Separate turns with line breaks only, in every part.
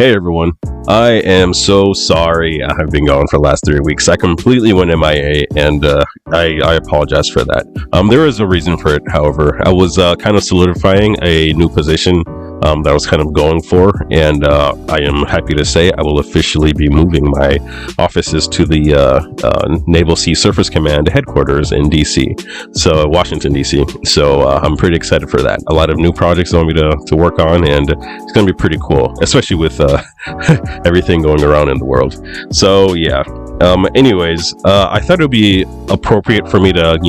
Hey everyone, I am so sorry I have been gone for the last 3 weeks. I completely went MIA and I apologize for that. There is a reason for it, however. I was kind of solidifying a new position that I was kind of going for, and I am happy to say I will officially be moving my offices to the Naval Sea Surface Command headquarters in DC, so Washington, DC. So I'm pretty excited for that. A lot of new projects I want me to work on, and it's going to be pretty cool, especially with everything going around in the world. So yeah. Anyways, I thought it would be appropriate for me to,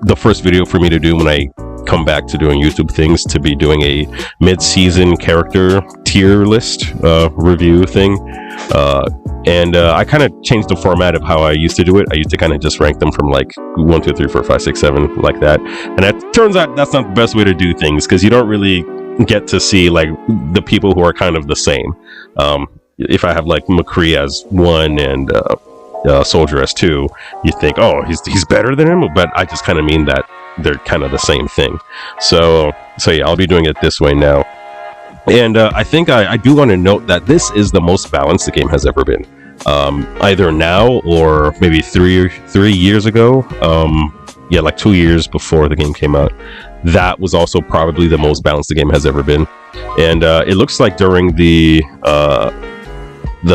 the first video for me to do when I come back to doing YouTube things, to be doing a mid-season character tier list review thing. And I kind of changed the format of how I used to do it. I used to kind of just rank them from like 1, 2, 3, 4, 5, 6, 7, like that. And it turns out that's not the best way to do things, because you don't really get to see like the people who are kind of the same. If I have like McCree as 1 and Soldier as 2, you think, oh, he's better than him, but I just kind of mean that they're kind of the same thing. So yeah, I'll be doing it this way now. And I think I do want to note that this is the most balanced the game has ever been. Either now or maybe three years ago. Yeah, like 2 years before the game came out. That was also probably the most balanced the game has ever been. And it looks like during the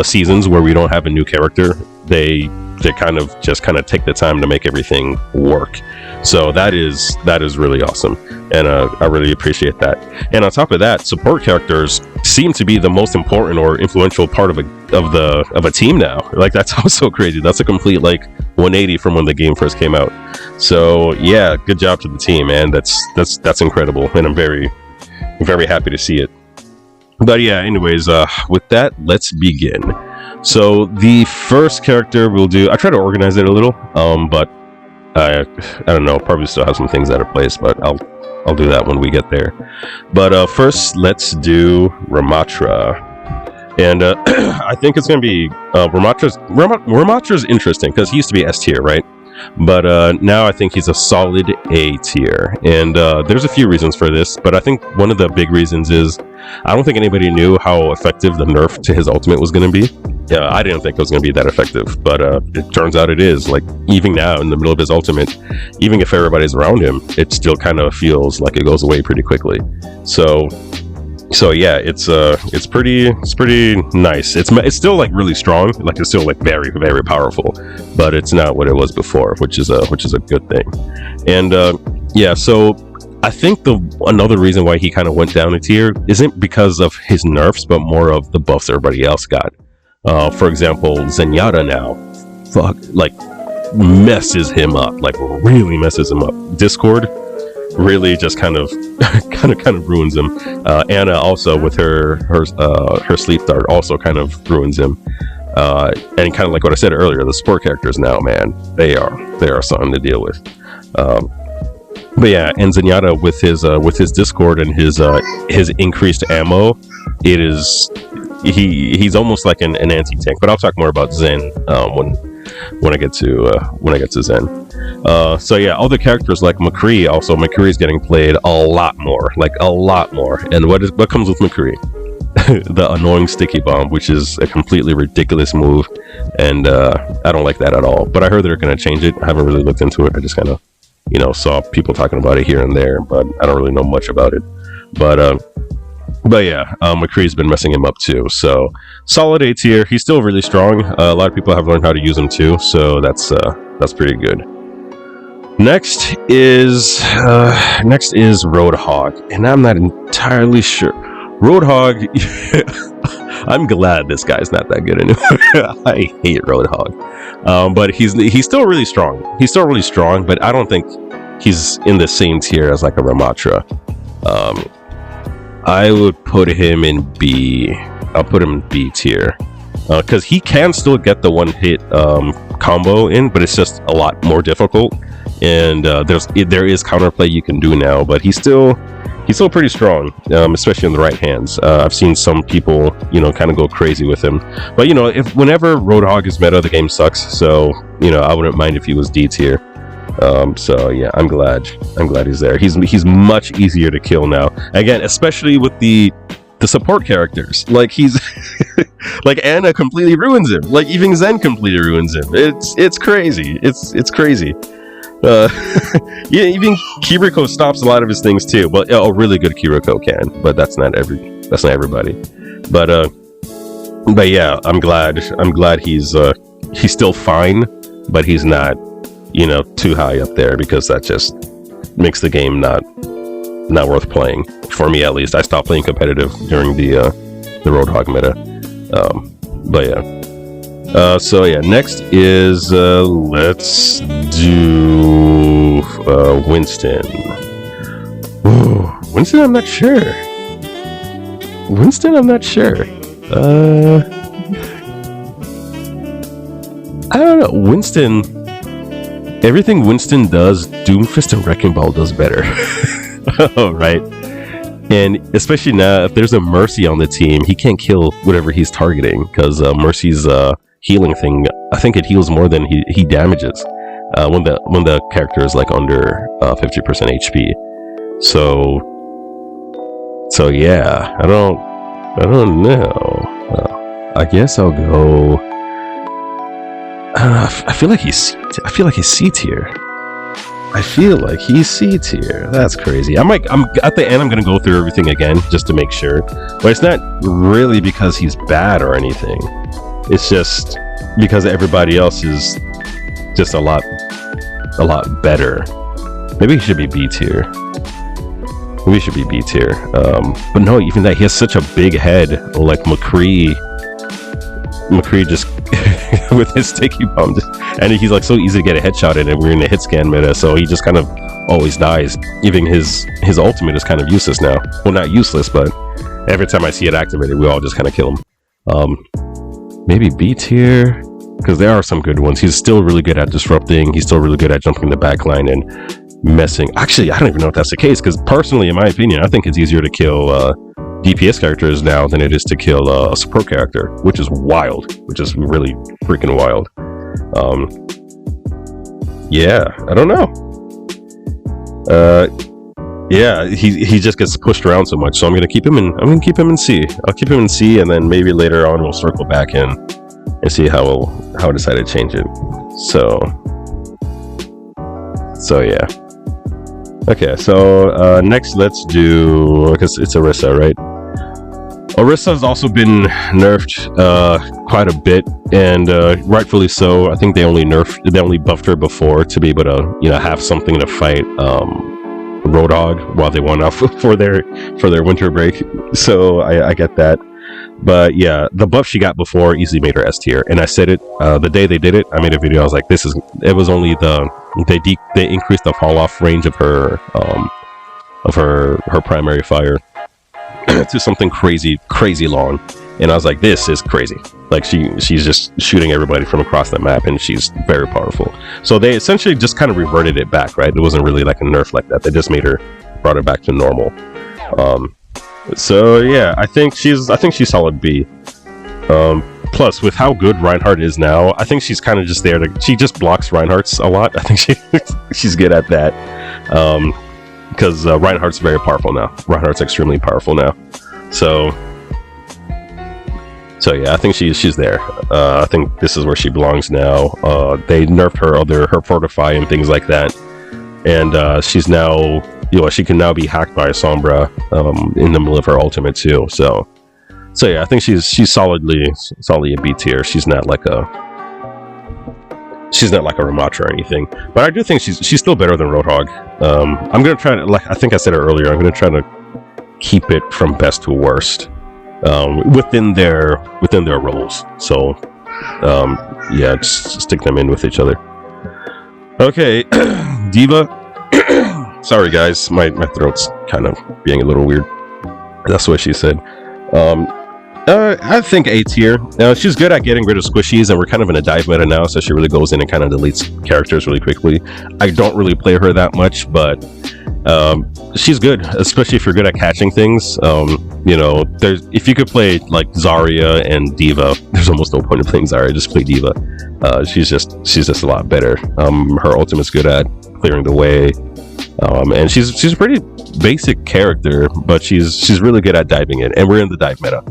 seasons where we don't have a new character, they kind of take the time to make everything work. So that is really awesome, and I really appreciate that. And on top of that, support characters seem to be the most important or influential part of a team now. Like, that's also crazy. That's a complete like 180 from when the game first came out. So yeah, good job to the team, man. That's incredible, and I'm very, very happy to see it. But yeah, anyways, with that, let's begin. So the first character we'll do, I try to organize it a little, but I don't know, probably still have some things out of place, but I'll do that when we get there. But first, let's do Ramattra. And I think it's going to be Ramatra's interesting, because he used to be S tier, right? But now I think he's a solid A tier, and there's a few reasons for this, but I think one of the big reasons is I don't think anybody knew how effective the nerf to his ultimate was going to be. Yeah, I didn't think it was going to be that effective, but it turns out it is. Like, even now in the middle of his ultimate, even if everybody's around him, it still kind of feels like it goes away pretty quickly. So yeah, it's pretty nice. It's still like really strong, like it's still like very, very powerful, but it's not what it was before, which is a good thing. And yeah, so I think another reason why he kind of went down a tier isn't because of his nerfs, but more of the buffs everybody else got. For example, Zenyatta now, messes him up, like really messes him up. Discord really just kind of ruins him. Anna also with her sleep dart also kind of ruins him. And kind of like what I said earlier, the support characters now, man, they are something to deal with. But yeah, and Zenyatta with his Discord and his increased ammo, he's almost like an anti-tank. But I'll talk more about Zen when I get to Zen. So yeah, other characters like McCree is getting played a lot more. And what comes with McCree? The annoying sticky bomb, which is a completely ridiculous move, and I don't like that at all. But I heard they're going to change it. I haven't really looked into it. I just kind of saw people talking about it here and there, but I don't really know much about it. But yeah, McCree's been messing him up too. So solid A tier. He's still really strong. A lot of people have learned how to use him too, so that's pretty good. Next is Roadhog, and I'm not entirely sure. Roadhog, I'm glad this guy's not that good anymore. I hate Roadhog, but he's still really strong. He's still really strong, but I don't think he's in the same tier as like a Ramatra. I would put him in B. I'll put him in B tier, because he can still get the one hit combo in, but it's just a lot more difficult. And there is counterplay you can do now, but he's still pretty strong, especially in the right hands. I've seen some people, kind of go crazy with him. But whenever Roadhog is meta, the game sucks. So I wouldn't mind if he was D tier. So yeah, I'm glad he's there. He's much easier to kill now. Again, especially with the the support characters. Like he's like Anna completely ruins him. Like even Zen completely ruins him. It's crazy. It's crazy. Yeah, even Kiriko stops a lot of his things too. But a really good Kiriko can. But that's not everybody. But yeah, I'm glad he's still fine, but he's not, too high up there, because that just makes the game not worth playing, for me at least. I stopped playing competitive during the Roadhog meta. But yeah. So yeah, next is let's do Winston. Ooh, Winston, I'm not sure. I don't know. Winston, everything Winston does, Doomfist and Wrecking Ball does better. Right? And especially now, if there's a Mercy on the team, he can't kill whatever he's targeting, because Mercy's healing thing, I think it heals more than he damages when the character is like under 50% HP. So yeah, I don't know. I guess I'll go. I feel like he's C tier. That's crazy. I'm at the end. I'm gonna go through everything again just to make sure. But it's not really because he's bad or anything. It's just because everybody else is just a lot better. Maybe he should be B tier. But no, even that, he has such a big head. Like McCree just with his sticky bomb, and he's like so easy to get a headshot in, and we're in a hit scan meta, so he just kind of always dies. Even his ultimate is kind of useless now. Well, not useless, but every time I see it activated, we all just kind of kill him. Maybe B tier, because there are some good ones. He's still really good at disrupting. He's still really good at jumping the backline and messing. Actually, I don't even know if that's the case, because personally, in my opinion, I think it's easier to kill DPS characters now than it is to kill a support character, which is really freaking wild. Yeah, I don't know. Yeah, he just gets pushed around so much, so I'm gonna keep him in C. I'll keep him in C, and then maybe later on we'll circle back in and see how I decide to change it. So yeah. Okay, so next let's do, because it's Orisa, right? Orisa's also been nerfed quite a bit, and rightfully so. I think they only buffed her before to be able to have something to fight Roadhog while they went off for their winter break. So I get that. But yeah, the buff she got before easily made her S tier, and I said it the day they did it. I made a video. I was like, it was only they increased the fall off range of her primary fire to something crazy long, and I was like, this is crazy. Like she's just shooting everybody from across the map, and she's very powerful. So they essentially just kind of reverted it back, right? It wasn't really like a nerf like that. They just brought her back to normal. So yeah, I think she's solid B. Plus, with how good Reinhardt is now, I think she's kind of just there she just blocks Reinhardt's a lot. I think she's good at that. Because Reinhardt's very powerful now. Reinhardt's extremely powerful now. So yeah, I think she's there. I think this is where she belongs now. They nerfed her fortify and things like that, and she's now, she can now be hacked by a Sombra in the middle of her ultimate too. So yeah, I think she's solidly a B tier. She's not like a Ramattra or anything, but I do think she's still better than Roadhog. I'm gonna try to, like I think I said it earlier, I'm gonna try to keep it from best to worst within their roles. So yeah, just stick them in with each other. Okay, D.Va. Sorry guys, my throat's kind of being a little weird. That's what she said. I think A tier. She's good at getting rid of squishies, and we're kind of in a dive meta now, so she really goes in and kind of deletes characters really quickly. I don't really play her that much, but she's good, especially if you're good at catching things. If you could play like Zarya and D.Va, there's almost no point in playing Zarya. Just play D.Va. She's just a lot better. Her ultimate's good at clearing the way. And she's a pretty basic character, but she's really good at diving in, and we're in the dive meta.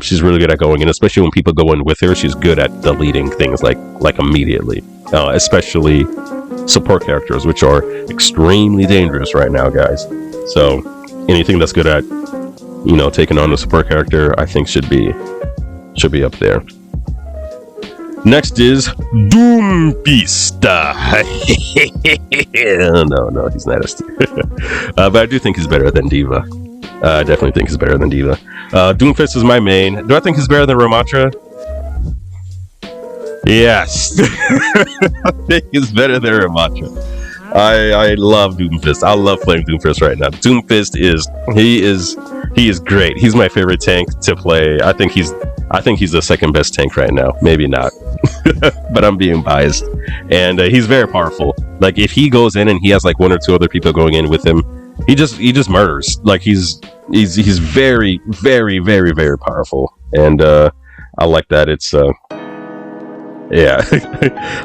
She's really good at going in, especially when people go in with her. She's good at deleting things like immediately, especially support characters, which are extremely dangerous right now, guys. So anything that's good at taking on a support character, I think should be up there. Next is Doomfist. No, he's not S tier. But I do think he's better than D.Va. I definitely think he's better than D.Va. Doomfist is my main. Do I think he's better than Ramattra? Yes. I think he's better than Ramattra. I love Doomfist. I love playing Doomfist right now. Doomfist is great. He's my favorite tank to play. I think he's the second best tank right now. Maybe not, but I'm being biased. And he's very powerful. Like if he goes in and he has like one or two other people going in with him, he just murders. Like he's very, very, very, very powerful. And I like that. It's yeah,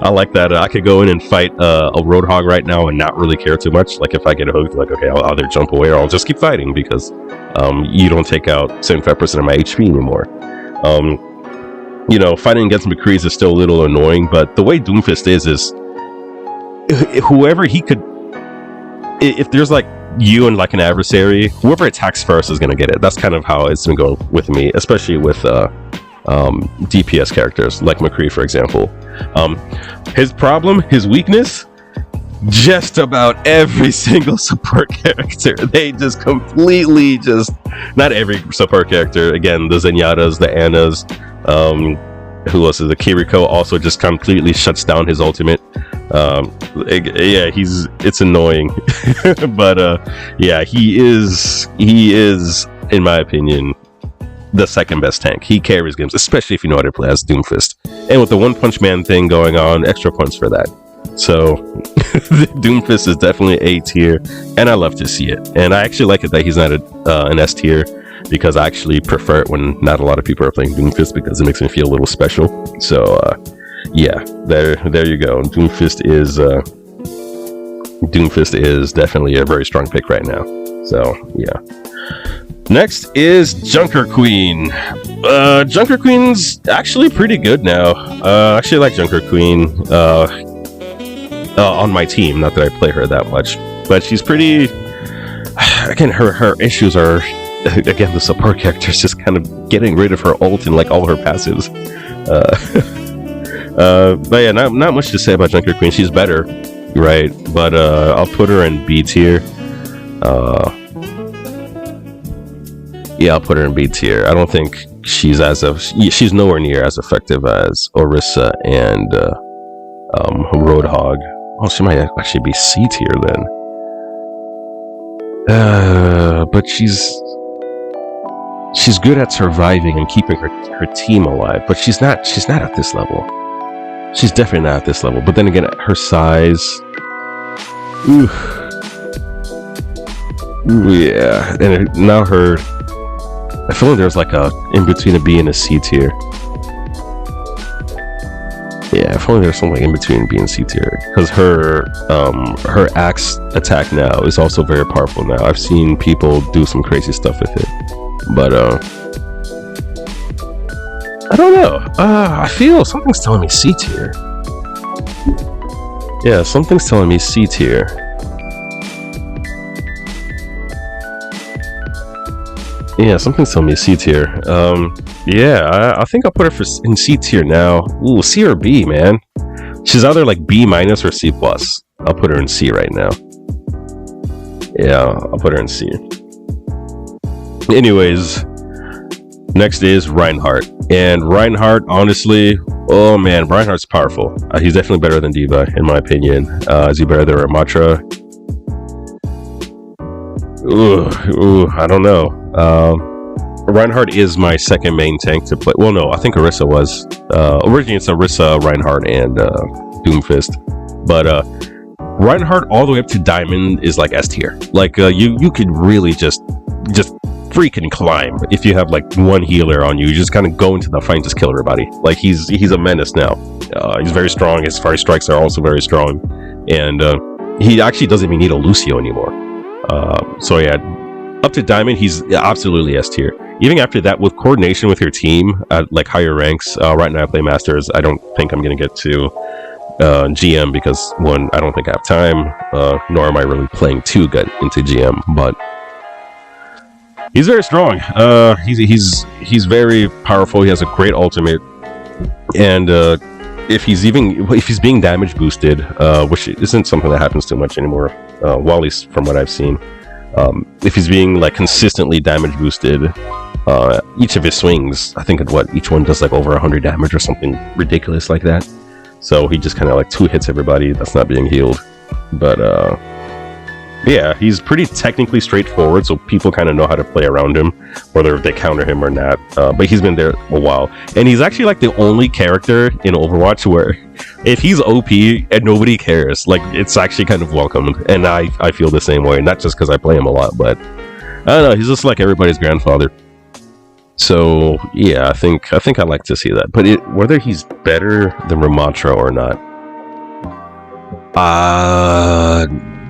I like that. I could go in and fight a Roadhog right now and not really care too much. Like if I get hooked, like okay, I'll either jump away or I'll just keep fighting because you don't take out 75% of my HP anymore. Fighting against McCree's is still a little annoying, but the way Doomfist is whoever he could, if there's like you and like an adversary, whoever attacks first is gonna get it. That's kind of how it's been going with me, especially with DPS characters like McCree, for example. His weakness, just about every single support character, they just completely not every support character, again, the Zenyatas, the Annas, who else is the Kiriko also just completely shuts down his ultimate. Yeah, it's annoying. But yeah, he is in my opinion the second best tank. He carries games, especially if you know how to play as Doomfist. And with the One Punch Man thing going on, extra points for that. So Doomfist is definitely A tier, and I love to see it. And I actually like it that he's not an S tier, because I actually prefer it when not a lot of people are playing Doomfist, because it makes me feel a little special. So yeah, there you go. Doomfist is definitely a very strong pick right now. So yeah. Next is Junker Queen. Junker Queen's actually pretty good now. I actually like Junker Queen on my team. Not that I play her that much, but she's pretty. Again, her issues are again the support characters just kind of getting rid of her ult and like all her passives. But yeah, not much to say about Junker Queen. She's better, right? But I'll put her in B tier. Yeah, I'll put her in B tier. I don't think she's nowhere near as effective as Orisa and Roadhog. Oh, she might actually be C tier then. But she's good at surviving and keeping her team alive. But she's not at this level. She's definitely not at this level. But then again, her size. Ooh, yeah. And now her. I feel like there's like a in between a B and a C tier. Yeah, I feel like there's something in between B and C tier, because her axe attack now is also very powerful now. I've seen people do some crazy stuff with it, but I don't know. I feel something's telling me C tier. Yeah, something's telling me C tier. Yeah, something's telling me C tier. Yeah, I think I'll put her in C tier now. Ooh, C or B, man. She's either like B minus or C plus. I'll put her in C right now. Yeah, I'll put her in C. Anyways, next is Reinhardt. And Reinhardt, honestly, oh man, Reinhardt's powerful. He's definitely better than D.Va, in my opinion. Is he better than Ramattra? Ooh, I don't know. Reinhardt is my second main tank to play. Well, no, I think Orisa was. Originally it's Orisa, Reinhardt, and Doomfist. But Reinhardt all the way up to Diamond is like S tier. Like you could really just freaking climb if you have like one healer on you. You just kind of go into the fight and just kill everybody. Like he's a menace now. He's very strong. His fire strikes are also very strong, and he actually doesn't even need a Lucio anymore. So yeah, up to Diamond, he's absolutely S tier. Even after that, with coordination with your team at like higher ranks, right now I play Masters. I don't think I'm gonna get to GM because one, I don't think I have time, nor am I really playing to get into GM. But he's very strong. He's very powerful. He has a great ultimate, and if he's being damage boosted, which isn't something that happens too much anymore, well, at least from what I've seen. If he's being like consistently damage boosted, each of his swings, I think each one does like over 100 damage or something ridiculous like that. So he just kind of like 2-hits everybody that's not being healed. But yeah, he's pretty technically straightforward, so people kind of know how to play around him, whether they counter him or not. But he's been there a while, and he's actually like the only character in Overwatch where if he's OP and nobody cares, like it's actually kind of welcomed. And I feel the same way, not just because I play him a lot, but I don't know, he's just like everybody's grandfather. So yeah, I think I like to see that. But whether he's better than Ramattra or not,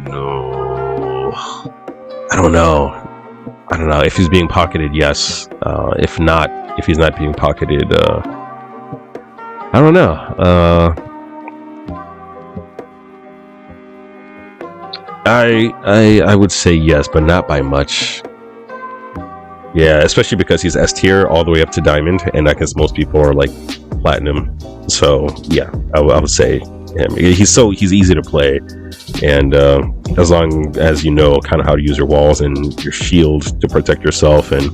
no, I don't know. If he's being pocketed, yes. If not, if he's not being pocketed, I don't know. I would say yes, but not by much. Yeah, especially because he's S tier all the way up to Diamond, and I guess most people are like Platinum. So yeah, I would say him. He's easy to play, and as long as you know kind of how to use your walls and your shield to protect yourself, and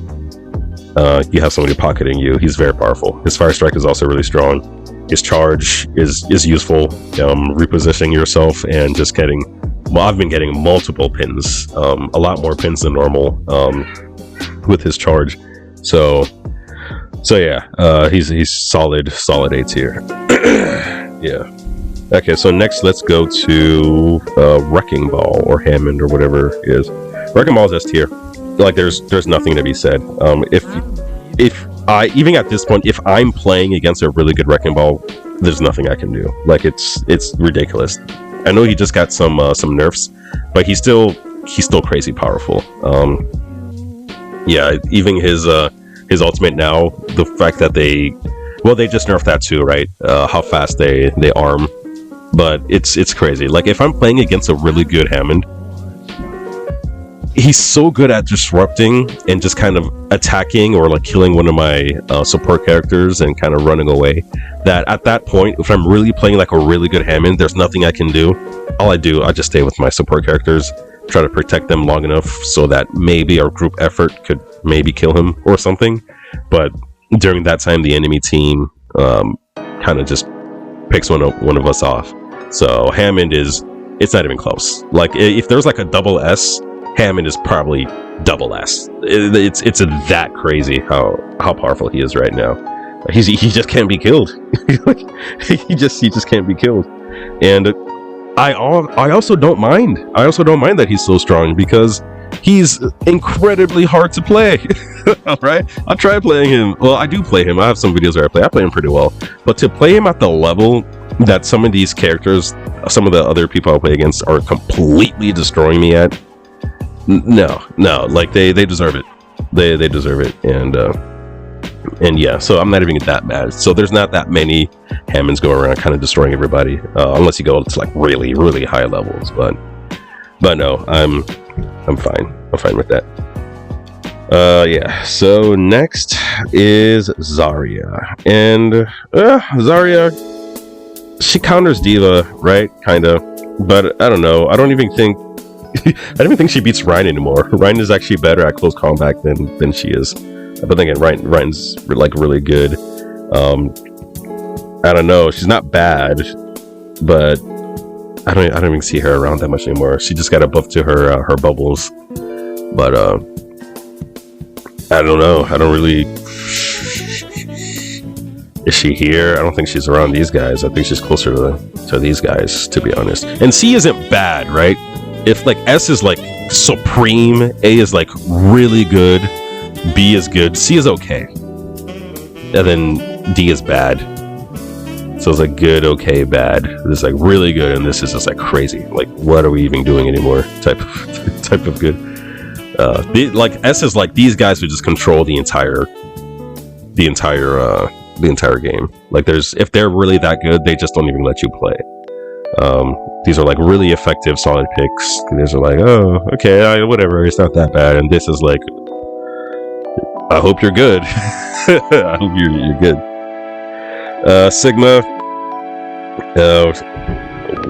you have somebody pocketing you, he's very powerful. His Fire Strike is also really strong. His charge is useful, repositioning yourself and just getting. Well, I've been getting multiple pins, a lot more pins than normal. With his charge, so yeah, he's solid A tier. Yeah. Okay, so next let's go to Wrecking Ball or Hammond or whatever it is. Wrecking Ball is S tier. Like there's nothing to be said. If I even at this point, if I'm playing against a really good Wrecking Ball, there's nothing I can do. Like it's ridiculous. I know he just got some nerfs, but he's still crazy powerful. Yeah, even his ultimate now, the fact that they just nerfed that too, right? How fast they arm, but it's crazy. Like if I'm playing against a really good Hammond, he's so good at disrupting and just kind of attacking or like killing one of my support characters and kind of running away, that at that point, if I'm really playing like a really good Hammond, there's nothing I can do. All I just stay with my support characters, try to protect them long enough so that maybe our group effort could maybe kill him or something. But during that time, the enemy team kind of just picks one of us off. So Hammond it's not even close. Like if there's like a double S, Hammond is probably double S. It's that crazy how powerful he is right now. He just can't be killed. he just can't be killed. And I also don't mind. That he's so strong because he's incredibly hard to play. All right, I'll try playing him. Well, I do play him. I have some videos where I play him pretty well. But to play him at the level that some of these characters, some of the other people I play against, are completely destroying me at, no, like they deserve it. They deserve it. And yeah, so I'm not even that mad. So there's not that many Hammonds going around kind of destroying everybody, unless you go to like really, really high levels. But no, I'm fine. I'm fine with that. Yeah. So next is Zarya, and Zarya, she counters D.Va, right? Kind of, but I don't know. I don't even think she beats Rein anymore. Rein is actually better at close combat than she is. But then again, Rein's like really good. I don't know. She's not bad, but I don't even see her around that much anymore. She just got a buff to her bubbles, but I don't know. I don't really. Is she here? I don't think she's around these guys. I think she's closer to these guys, to be honest. And C isn't bad, right? If like S is like supreme, A is like really good, B is good, C is okay, and then D is bad. So it's like good, okay, bad. This is like really good, and this is just like crazy. Like, what are we even doing anymore? Type of good. Like S is like these guys would just control the entire game. Like if they're really that good, they just don't even let you play. These are like really effective, solid picks. These are like, oh, okay, whatever, it's not that bad. And this is like, I hope you're good. I hope you're good. Sigma,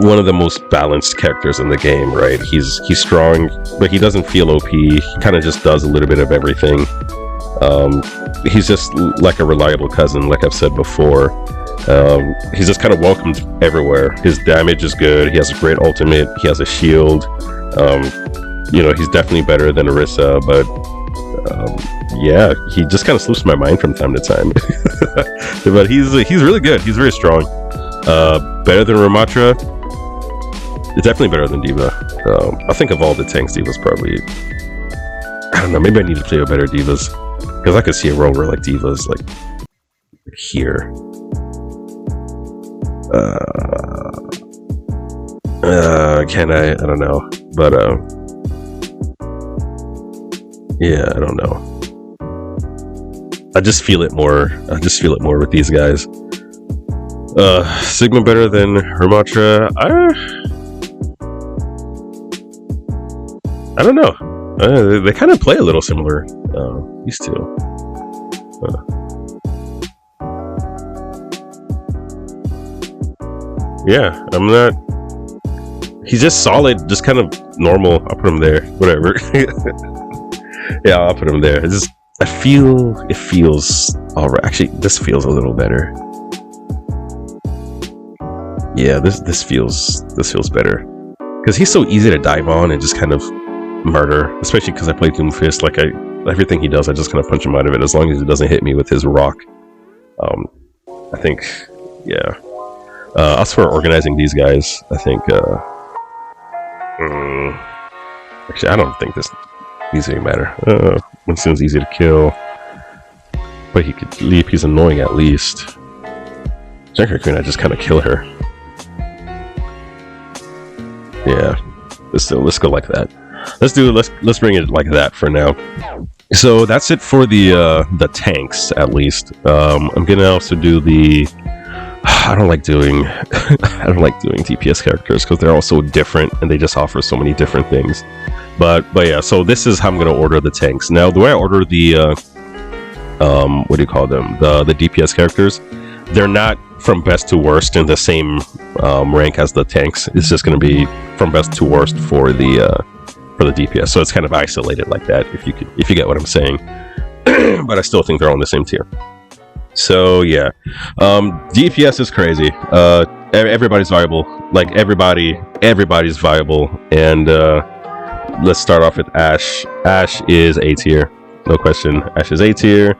one of the most balanced characters in the game, right? He's strong, but he doesn't feel OP. He kind of just does a little bit of everything. He's just like a reliable cousin, like I've said before. He's just kind of welcomed everywhere. His damage is good. He has a great ultimate. He has a shield. He's definitely better than Orisa, but yeah, he just kind of slips my mind from time to time. But he's really good. He's very strong. Better than Ramattra. Definitely better than D.Va. I think of all the tanks, D.Va's probably, I don't know, maybe I need to play with better D.Vas, because I could see a role where like D.Va's like here. Can I don't know, but yeah, I don't know. I just feel it more with these guys. Sigma better than Ramattra. I don't know. They kind of play a little similar, these two. Yeah, I'm not. He's just solid, just kind of normal. I'll put him there. Whatever. Yeah, I'll put him there. I feel it feels alright. Actually, this feels a little better. Yeah, this feels better, because he's so easy to dive on and just kind of murder. Especially because I play Doomfist. Like everything he does, I just kind of punch him out of it as long as he doesn't hit me with his rock. I think, yeah. As for organizing these guys, I think. Actually, I don't think these even matter. Winston's easy to kill, but he could leap. He's annoying at least. Junker Queen, I just kind of kill her. Yeah, let's go like that. Let's bring it like that for now. So that's it for the tanks, at least. I'm gonna also do the. I don't like doing DPS characters because they're all so different and they just offer so many different things. But yeah, so this is how I'm gonna order the tanks. Now, the way I order the what do you call them? The DPS characters, they're not from best to worst in the same rank as the tanks. It's just gonna be from best to worst for the DPS. So it's kind of isolated like that, if you get what I'm saying. But I still think they're all in the same tier. So yeah, DPS is crazy. Everybody's viable. Like everybody's viable. And let's start off with Ashe. Ashe is A tier, no question. Ashe is A tier.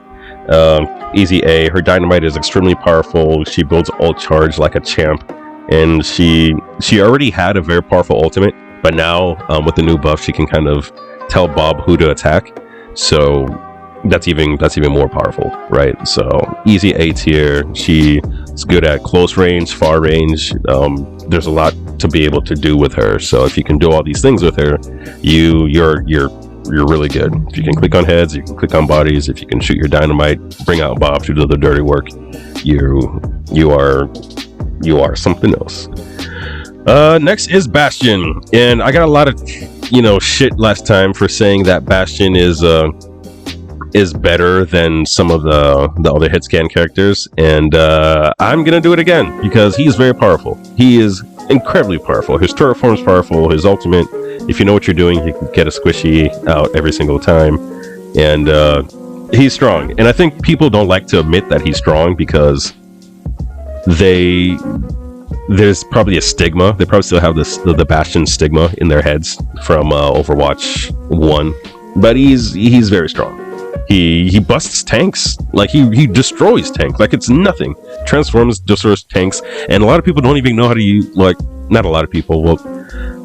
Easy A. Her dynamite is extremely powerful. She builds ult charge like a champ, and she already had a very powerful ultimate, but now with the new buff, she can kind of tell Bob who to attack. So that's even more powerful, right? So easy A tier. She's good at close range, far range. There's a lot to be able to do with her. So if you can do all these things with her, you're really good. If you can click on heads, you can click on bodies. If you can shoot your dynamite, bring out Bob to do the dirty work, you are something else. Next is Bastion, and I got a lot of shit last time for saying that Bastion is better than some of the other hit scan characters, and I'm gonna do it again because he's very powerful. He is incredibly powerful. His turret form is powerful. His ultimate, if you know what you're doing, you can get a squishy out every single time, and he's strong. And I think people don't like to admit that he's strong because there's probably a stigma. They probably still have the Bastion stigma in their heads from Overwatch 1, but he's very strong. He busts tanks, like he destroys tanks like it's nothing. Transforms, destroys tanks, and a lot of people don't even know how to use, like, not a lot of people, well,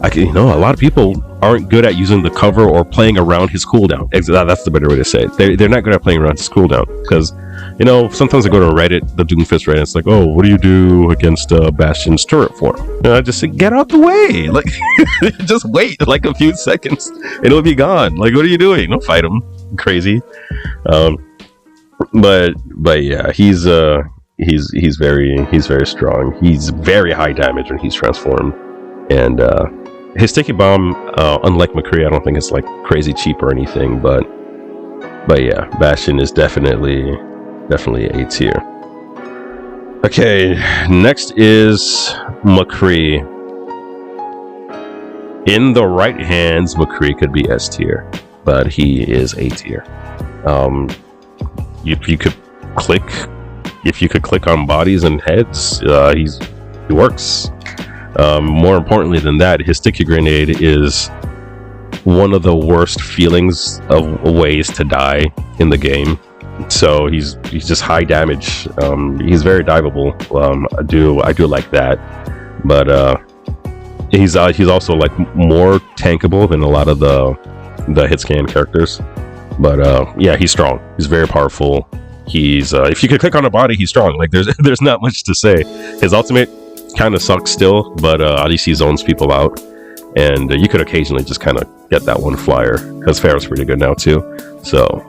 a lot of people aren't good at using the cover or playing around his cooldown. That's the better way to say it. They're not good at playing around his cooldown, because You know, sometimes I go to Reddit, the Doomfist Reddit, it's like, oh, what do you do against Bastion's turret form? And I just say, get out the way. Like, just wait like a few seconds and it'll be gone. Like, what are you doing? Don't fight him. Crazy. But yeah, he's very strong. He's very high damage when he's transformed. And his sticky bomb, unlike McCree, I don't think it's like crazy cheap or anything, but yeah, Bastion is definitely A tier. Okay, next is McCree. In the right hands, McCree could be S tier, but he is A tier. If you could click on bodies and heads, he works. More importantly than that, his sticky grenade is one of the worst feelings of ways to die in the game. So he's just high damage. He's very diveable. I do like that, but he's also like more tankable than a lot of the hit scan characters. But yeah, he's strong. He's very powerful. He's if you could click on a body, he's strong. Like there's not much to say. His ultimate kind of sucks still, but at least he zones people out. And you could occasionally just kind of get that one flyer, because Pharah's pretty good now too. So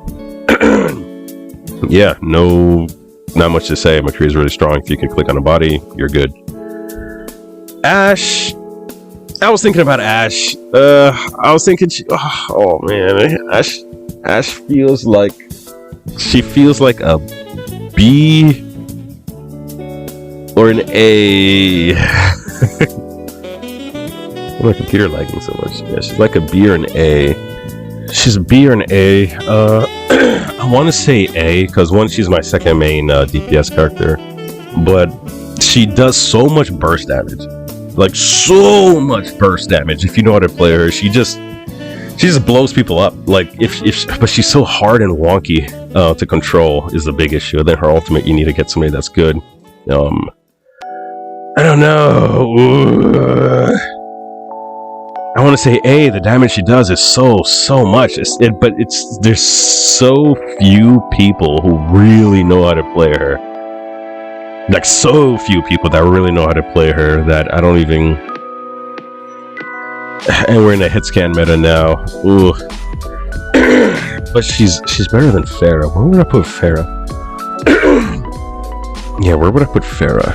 yeah, not much to say. McCree is really strong. If you can click on a body, you're good. Ashe, I was thinking about Ashe. I was thinking, oh man, Ashe feels like a B or an A. My computer lagging so much. Yeah, she's like a B or an A. She's a B or an A. I want to say A because one, she's my second main DPS character, but she does so much burst damage, like so much burst damage. If you know how to play her, she just blows people up. Like but she's so hard and wonky to control is the big issue. Then her ultimate, you need to get somebody that's good. I don't know. I want to say A. The damage she does is so much. But there's so few people who really know how to play her. Like so few people that really know how to play her that I don't even. And we're in a hit scan meta now. Ooh. But she's better than Pharah. Where would I put Pharah? Yeah, where would I put Pharah?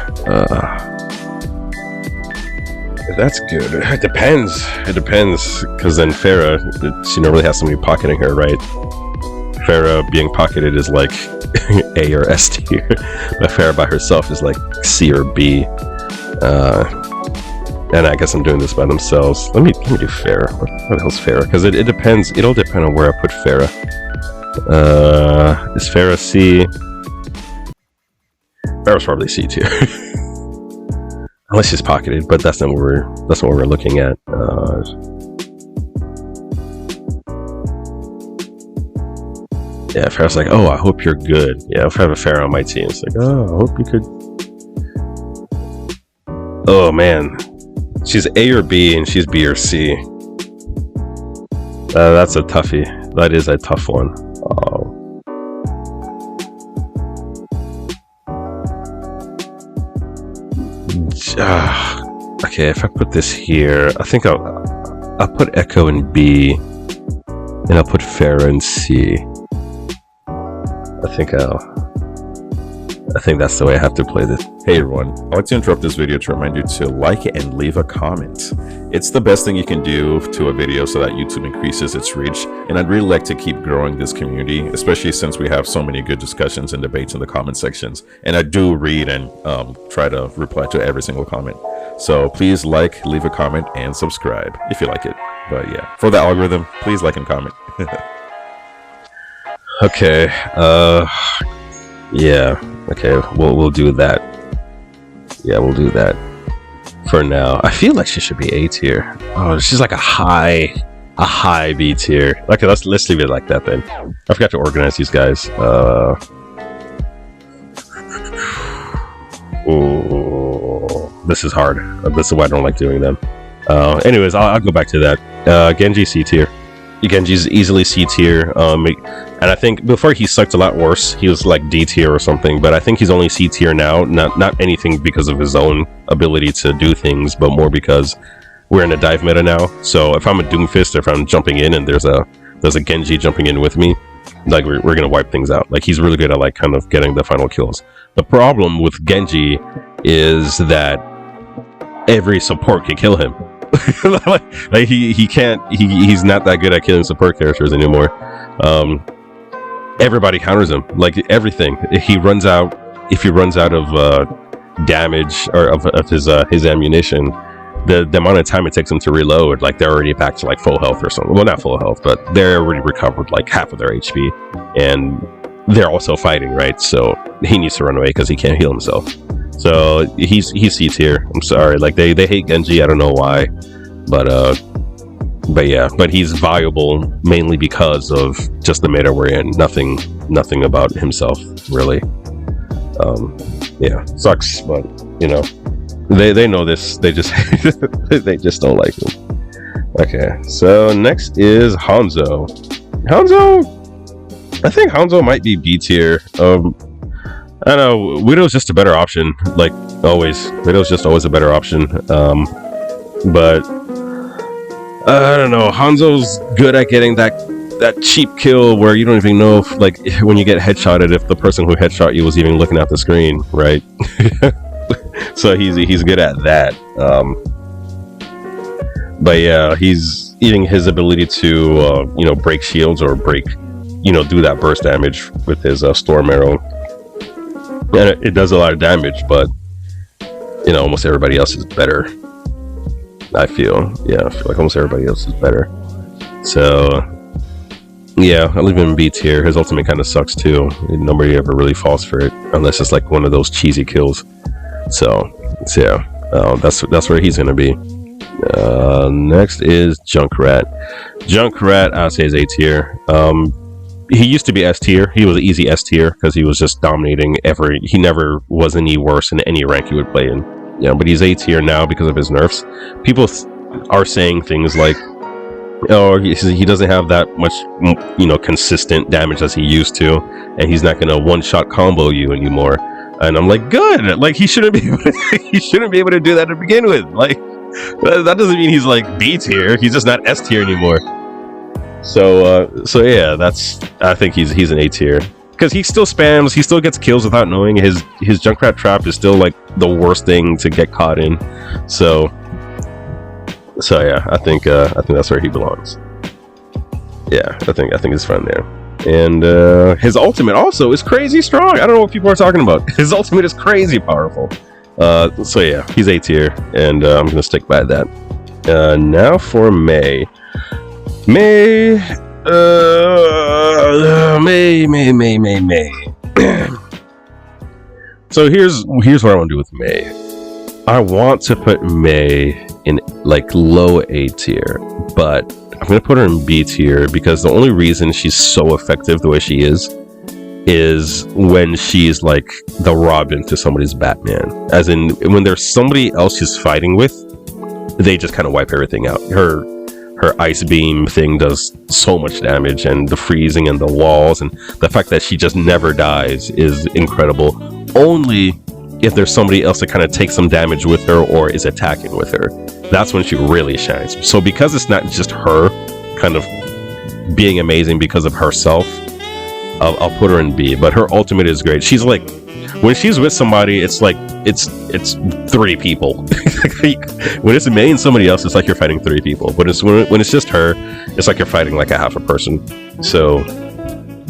That's good. It depends. Because then Pharah, she never really has somebody pocketing her, right? Pharah being pocketed is like A or S tier. But Pharah by herself is like C or B. And I guess I'm doing this by themselves. Let me do Pharah. What the hell's Pharah? Because it depends. It'll depend on where I put Pharah. Is Pharah C? Pharah's probably C tier. Unless she's pocketed, but that's not what we're looking at. Yeah, Pharah's like, oh, I hope you're good. Yeah, if I have a Pharah on my team, it's like, oh, I hope you could. Oh man, she's A or B, and she's B or C. That's a toughie. That is a tough one. Oh. Okay, if I put this here, I think I'll put Echo in B, and I'll put Pharah in C. I think that's the way I have to play this.
Hey everyone, I'd like to interrupt this video to remind you to like and leave a comment. It's the best thing you can do to a video so that YouTube increases its reach, and I'd really like to keep growing this community, especially since we have so many good discussions and debates in the comment sections, and I do read and try to reply to every single comment. So please like, leave a comment, and subscribe if you like it. But yeah, for the algorithm, please like and comment.
Okay, yeah, okay, we'll do that. Yeah, we'll do that for now. I feel like she should be A tier. Oh, she's like a high B tier. Okay, let's leave it like that then. I forgot to organize these guys. Ooh, this is hard. This is why I don't like doing them. Anyways, I'll go back to that. Genji C tier. Genji's easily C tier. And I think before he sucked a lot worse. He was like D tier or something. But I think he's only C tier now. Not anything because of his own ability to do things, but more because we're in a dive meta now. So if I'm a Doomfist, if I'm jumping in and there's a Genji jumping in with me, like we're gonna wipe things out. Like he's really good at like kind of getting the final kills. The problem with Genji is that every support can kill him. like he can't. He's not that good at killing support characters anymore. Everybody counters him. Like everything. If he runs out of damage or of his ammunition, the amount of time it takes them to reload, like they're already back to like full health or something. Well, not full health, but they're already recovered like half of their HP, and they're also fighting, right? So he needs to run away because he can't heal himself. So he's C tier. I'm sorry, like they hate Genji. I don't know why, but yeah, but he's valuable mainly because of just the meta we're in. Nothing about himself really. Yeah, sucks, but you know. They know this. They just they just don't like him. Okay, so next is Hanzo. I think Hanzo might be B tier. I don't know. Widow's just a better option, like always. Widow's just always a better option. But I don't know. Hanzo's good at getting that cheap kill where you don't even know if, like, when you get headshotted, if the person who headshot you was even looking at the screen, right? So he's good at that. But yeah, he's eating his ability to break shields or do that burst damage with his storm arrow, and it does a lot of damage. But almost everybody else is better. I feel like almost everybody else is better. So yeah, I'll leave him in B tier. His ultimate kind of sucks too. Nobody ever really falls for it unless it's like one of those cheesy kills. So yeah, that's where he's gonna be. Next is Junkrat. I'll say is A tier. He used to be S tier. He was easy S tier because he was just dominating he never was any worse in any rank he would play in. Yeah, but he's A tier now because of his nerfs. People are saying things like, oh, he doesn't have that much consistent damage as he used to, and he's not gonna one-shot combo you anymore. And I'm like, good. Like he shouldn't be able to do that to begin with. Like that doesn't mean he's like B tier. He's just not S tier anymore. So yeah, I think he's an A tier because he still spams. He still gets kills without knowing. His Junkrat trap is still like the worst thing to get caught in. So yeah, I think that's where he belongs. Yeah, I think it's fun there. And his ultimate also is crazy strong. I don't know what people are talking about. His ultimate is crazy powerful. So yeah, he's A tier, and I'm gonna stick by that. Now for Mei. Mei. So here's what I want to do with Mei. I want to put Mei in like low A tier, but I'm going to put her in B tier because the only reason she's so effective the way she is when she's like the Robin to somebody's Batman. As in, when there's somebody else she's fighting with, they just kind of wipe everything out. Her ice beam thing does so much damage, and the freezing and the walls, and the fact that she just never dies is incredible. Only if there's somebody else that kind of takes some damage with her or is attacking with her. That's when she really shines. So because it's not just her kind of being amazing because of herself, I'll put her in B. But her ultimate is great. She's like, when she's with somebody, it's like it's 3 people. When it's Mei and somebody else, it's like you're fighting 3 people. But when it's just her, it's like you're fighting like a half a person. So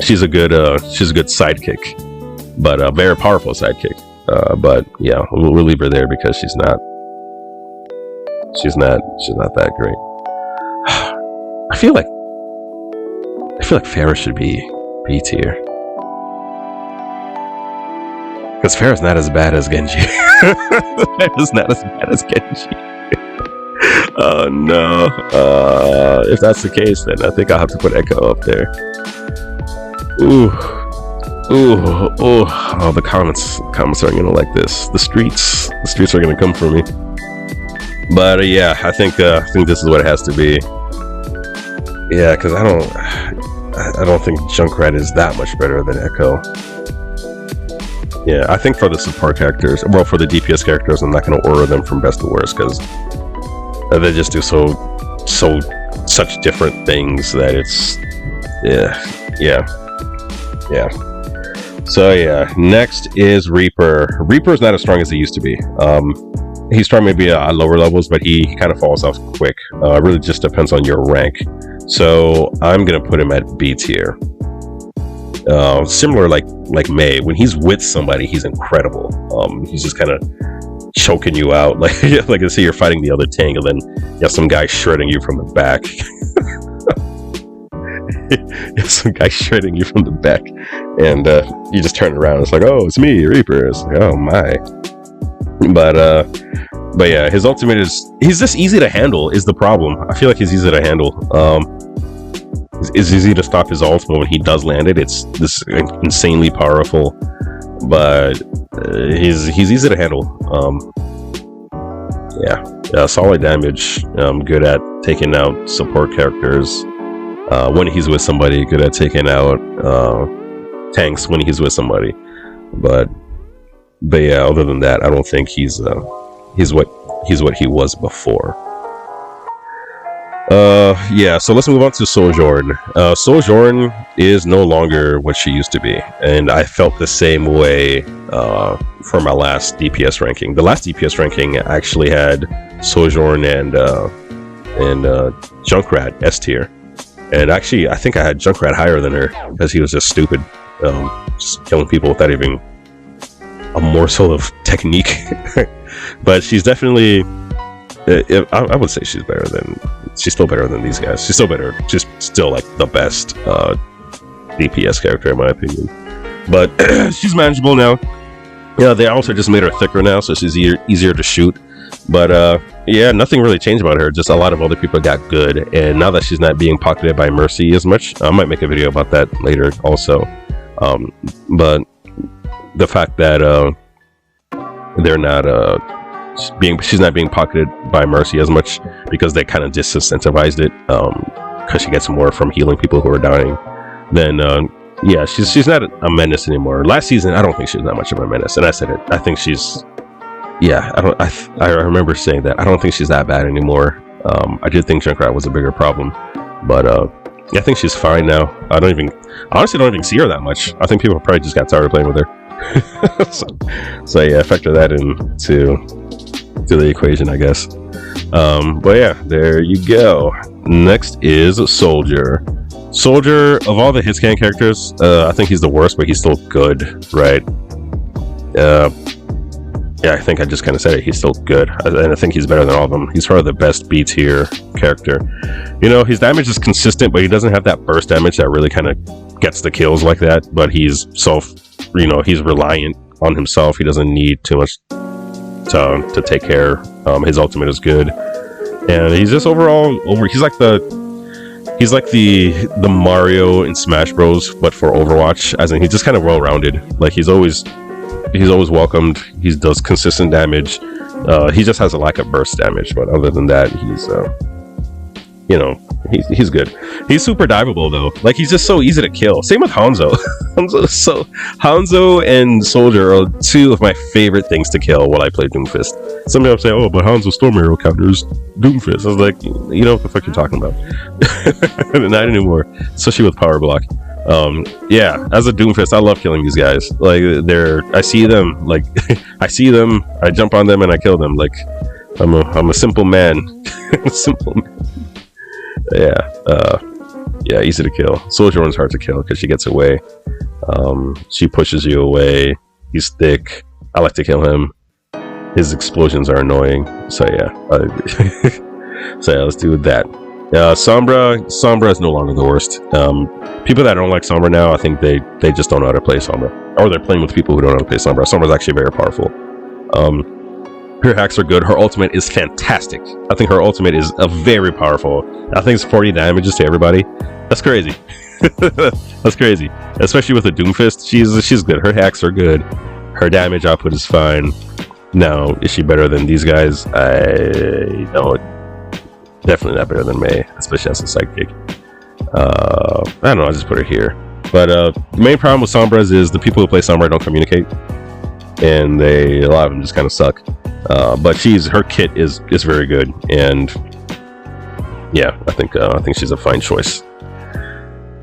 she's a good sidekick, but a very powerful sidekick. But yeah, we'll leave her there because she's not that great. I feel like Pharah should be B tier because Pharah's not as bad as Genji. Pharah's not as bad as Genji. Oh no. If that's the case, then I think I'll have to put Echo up there. Ooh. Oh, the comments are gonna like this. The streets are gonna come for me. But yeah, I think this is what it has to be. Yeah, because I don't think Junkrat is that much better than Echo. Yeah, I think for the support characters, well, for the DPS characters, I'm not going to order them from best to worst because they just do such different things that it's yeah. So yeah, next is Reaper. Reaper is not as strong as he used to be. He's strong maybe at lower levels, but he kind of falls off quick. It really just depends on your rank. So I'm gonna put him at B tier. Similar like Mei, when he's with somebody, he's incredible. He's just kind of choking you out, like I say you're fighting the other tank, and then you have some guy shredding you from the back. You have some guy shredding you from the back, and you just turn around. It's like, oh, it's me, Reaper. It's like, oh my. But yeah, his ultimate he's just easy to handle. Is the problem? I feel like he's easy to handle. It's easy to stop his ult, but when he does land it, it's this insanely powerful. But he's easy to handle. Solid damage. Good at taking out support characters when he's with somebody. Good at taking out tanks when he's with somebody. But yeah, other than that, I don't think he's what he was before. So let's move on to Sojourn. Sojourn is no longer what she used to be, and I felt the same way for my last DPS ranking. The last DPS ranking actually had Sojourn and Junkrat S tier, and actually I think I had Junkrat higher than her because he was just stupid, just killing people without even a morsel of technique. But she's definitely, I would say she's still better than these guys. She's still better. She's still like the best DPS character in my opinion. But she's manageable now. Yeah, they also just made her thicker now, so she's easier to shoot. But yeah, nothing really changed about her. Just a lot of other people got good, and now that she's not being pocketed by Mercy as much, I might make a video about that later also. But the fact that they're not she's not being pocketed by Mercy as much because they kind of disincentivized it because she gets more from healing people who are dying. Then yeah, she's not a menace anymore. Last season, I don't think she was that much of a menace, and I said it. I think she's I remember saying that. I don't think she's that bad anymore. I did think Junkrat was a bigger problem, but I think she's fine now. I honestly don't even see her that much. I think people probably just got tired of playing with her. so yeah, factor that into the equation, I guess. But yeah, there you go. Next is Soldier. Soldier, of all the hitscan characters, I think he's the worst, but he's still good, right? Yeah, I think I just kind of said it. He's still good, and I think he's better than all of them. He's probably the best B tier character. You know, his damage is consistent, but he doesn't have that burst damage that really kind of gets the kills like that. But he's he's reliant on himself. He doesn't need too much to take care. His ultimate is good, and he's just overall he's like the Mario in Smash Bros, but for Overwatch, as in he's just kind of well-rounded. Like he's always welcomed. He does consistent damage. He just has a lack of burst damage, but other than that, he's he's good. He's super diveable though. Like he's just so easy to kill. Same with Hanzo. Hanzo and Soldier are two of my favorite things to kill while I play Doomfist. Some people say, "Oh, but Hanzo Storm Arrow counters Doomfist." I was like, you know what the fuck you're talking about? Not anymore. Especially with Power Block. Yeah, as a Doomfist, I love killing these guys. Like I see them, I jump on them and I kill them. Like I'm a simple man. Simple man. Yeah, easy to kill. Soldier one's hard to kill because she gets away. She pushes you away. He's thick. I like to kill him. His explosions are annoying. So yeah, let's do that. Sombra is no longer the worst. People that don't like Sombra now, I think they just don't know how to play Sombra, or they're playing with people who don't know how to play Sombra. Sombra's actually very powerful. Her hacks are good. Her ultimate is fantastic. I think her ultimate is very powerful. I think it's 40 damages to everybody. That's crazy. That's crazy. Especially with a Doomfist. She's good. Her hacks are good. Her damage output is fine. Now, is she better than these guys? I don't. Definitely not better than Mei, especially as a sidekick. I don't know, I just put her here. But the main problem with Sombras is the people who play Sombra don't communicate, and a lot of them just kind of suck. But her kit is very good, and yeah, I think she's a fine choice.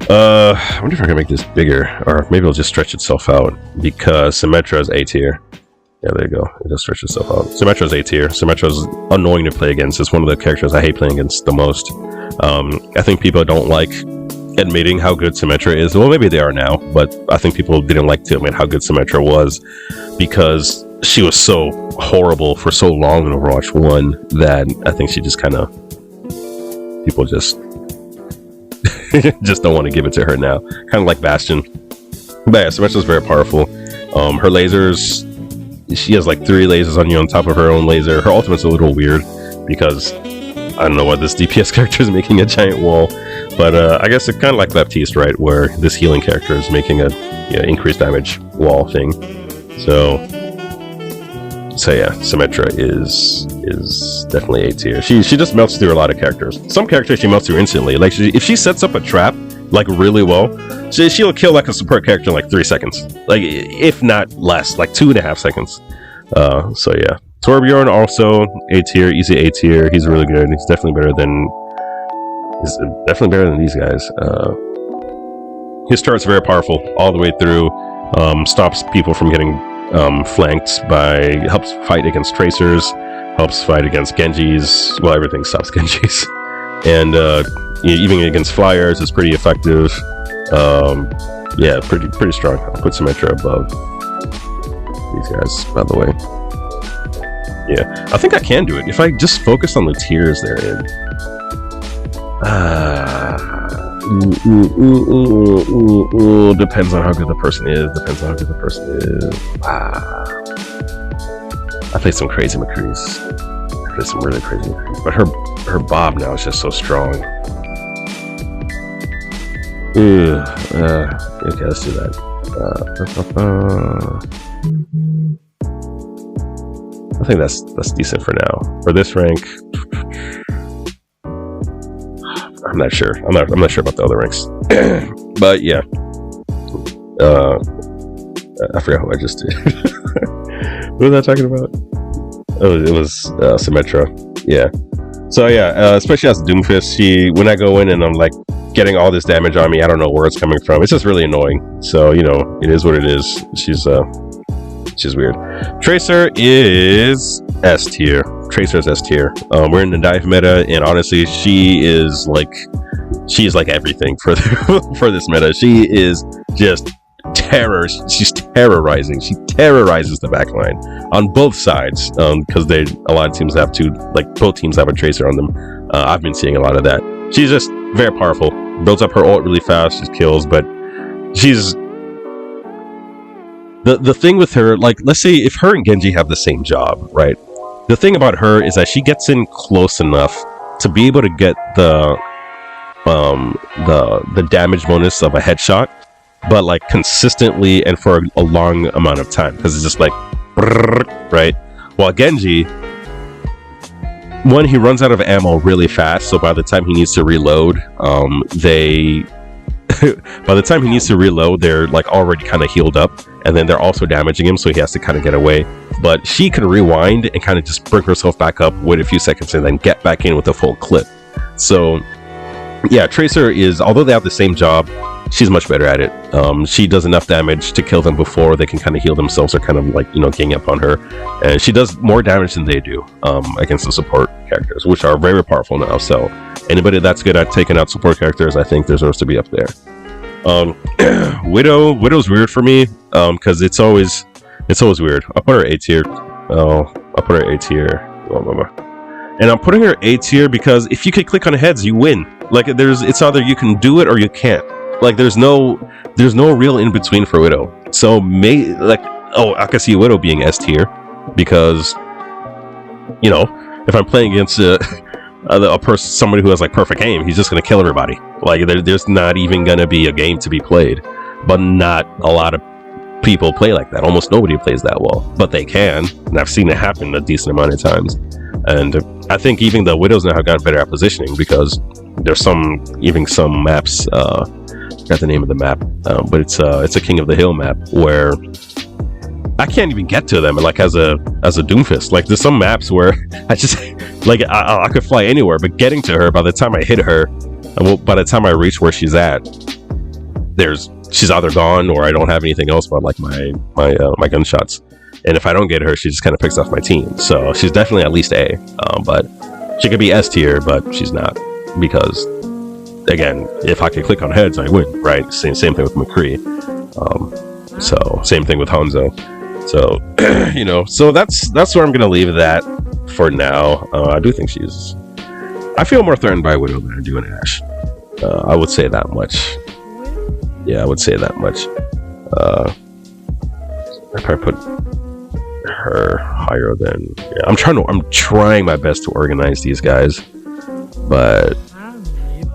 I wonder if I can make this bigger, or maybe it'll just stretch itself out, because Symmetra is A tier. Yeah, there you go. It just stretches itself out. Symmetra is A tier. Symmetra is annoying to play against. It's one of the characters I hate playing against the most. I think people don't like admitting how good Symmetra is. Well, maybe they are now, but I think people didn't like to admit how good Symmetra was, because she was so horrible for so long in Overwatch 1 that I think she just kind of... people just don't want to give it to her now. Kind of like Bastion. But yeah, Symmetra's very powerful. Her lasers... she has like 3 lasers on you on top of her own laser. Her ultimate's a little weird, because I don't know why this DPS character is making a giant wall. But I guess it's kind of like Baptiste, right? Where this healing character is making a increased damage wall thing. So yeah, Symmetra is definitely A tier. She just melts through a lot of characters. Some characters she melts through instantly. Like if she sets up a trap like really well, she'll kill like a support character in like 3 seconds. Like if not less, like 2.5 seconds. So yeah, Torbjorn also A tier, easy A tier. He's really good. He's definitely better than these guys. His turret's very powerful all the way through. Stops people from getting flanked helps fight against tracers, helps fight against Genjis. Well, everything stops Genjis. And even against flyers, it's pretty effective. Yeah, pretty strong. I'll put Symmetra above these guys, by the way. Yeah, I think I can do it if I just focus on the tiers they're in. Depends on how good the person is. I played some crazy McCree's. I played some really crazy McCree's. But her Bob now is just so strong. Okay, let's do that. I think that's decent for now. For this rank, I'm not sure. I'm not sure about the other ranks. But yeah. I forgot what I just did. What was I talking about? Oh, it was Symmetra. Yeah. So yeah, especially as Doomfist, when I go in and I'm like getting all this damage on me, I don't know where it's coming from. It's just really annoying. So, it is what it is. She's weird. Tracer is S tier. Tracer is S tier. We're in the dive meta, and honestly, she's like everything for for this meta. She is just terror. She's terrorizing. She terrorizes the backline on both sides, because a lot of teams have both teams have a tracer on them. I've been seeing a lot of that. She's just very powerful. Builds up her ult really fast. She kills, but she's the thing with her. Like, let's say if her and Genji have the same job, right? The thing about her is that she gets in close enough to be able to get the damage bonus of a headshot, but like consistently and for a long amount of time, because it's just like right. While Genji, when he runs out of ammo really fast, so by the time he needs to reload, they're like already kind of healed up, and then they're also damaging him, so he has to kind of get away. But she can rewind and kind of just bring herself back up, wait a few seconds, and then get back in with a full clip. So yeah, Tracer is, although they have the same job, she's much better at it. She does enough damage to kill them before they can kind of heal themselves, or kind of like, gang up on her. And she does more damage than they do against the support characters, which are very powerful now. So anybody that's good at taking out support characters, I think deserves to be up there. Widow's weird for me, because it's always weird. I'll put her A tier. I'll put her A tier. And I'm putting her A tier because if you can click on heads, you win. Like, it's either you can do it or you can't. Like, there's no real in between for Widow. So I can see Widow being S tier, because if I'm playing against a person, somebody who has like perfect aim, he's just gonna kill everybody. Like, there's not even gonna be a game to be played. But not a lot of people play like that. Almost nobody plays that well, but they can, and I've seen it happen a decent amount of times. And I think even the Widows now have gotten better at positioning, because There's some maps. Got the name of the map, but it's a King of the Hill map where I can't even get to them. Like as a Doomfist, like there's some maps where I just like I could fly anywhere, but getting to her, by the time I hit her, by the time I reach where she's at, she's either gone or I don't have anything else but like my gunshots. And if I don't get her, she just kind of picks off my team. So she's definitely at least A, but she could be S tier, but she's not, because again, if I could click on heads, I win, right? Same thing with McCree. So same thing with Hanzo. So so that's where I'm gonna leave that for now. I do think I feel more threatened by Widow than I do an Ashe. I would say that much. Yeah, I would say that much. I probably put her higher than. Yeah, I'm trying my best to organize these guys, but